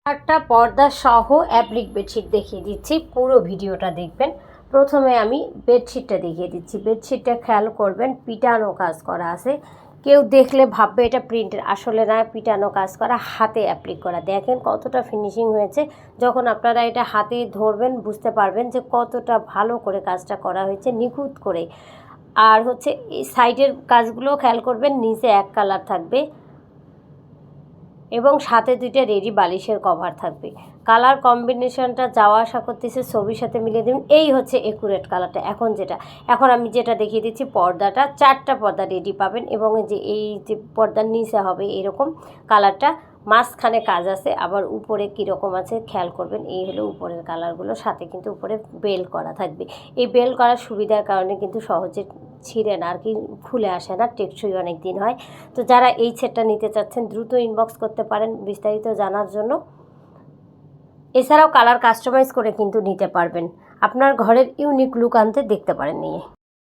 একটা পর্দা সহ অ্যাপ্লিক বেডশিট দেখিয়ে দিচ্ছি, পুরো ভিডিওটা দেখবেন। প্রথমে আমি বেডশিটটা দেখিয়ে দিচ্ছি। বেডশিটটা খেয়াল করবেন, পিটানো কাজ করা আছে। কেউ দেখলে ভাববে এটা প্রিন্টের, আসলে না, পিটানো কাজ করা, হাতে অ্যাপ্লিক করা। দেখেন কতটা ফিনিশিং হয়েছে। যখন আপনারা এটা হাতে ধরবেন বুঝতে পারবেন যে কতটা ভালো করে কাজটা করা হয়েছে, নিখুঁত করে। আর হচ্ছে এই সাইডের কাজগুলো খেয়াল করবেন, নিচে এক কালার থাকবে এবং সাথে দুইটা রেডি বালিশের কভার থাকবে। কালার কম্বিনেশনটা যাওয়া আসা করতেছে, ছবির সাথে মিলিয়ে দেবেন। এই হচ্ছে একুরেট কালারটা। এখন আমি যেটা দেখিয়ে দিচ্ছি, পর্দাটা 4টা পর্দা রেডি পাবেন এবং এই যে পর্দার নিচে হবে এরকম কালারটা, মাঝখানে কাজ আছে, আবার উপরে কীরকম আছে খেয়াল করবেন। এই হলো উপরের কালারগুলো, সাথে কিন্তু উপরে বেল করা থাকবে। এই বেল করার সুবিধার কারণে কিন্তু সহজে ছিঁড়ে না, আর কি খুলে আসে না, টেকসই অনেক দিন হয়। তো যারা এই সেটটা নিতে চাচ্ছেন দ্রুত ইনবক্স করতে পারেন বিস্তারিত জানার জন্য। এছাড়াও কালার কাস্টমাইজ করে কিন্তু নিতে পারবেন, আপনার ঘরের ইউনিক লুক আনতে দেখতে পারেন নিয়ে।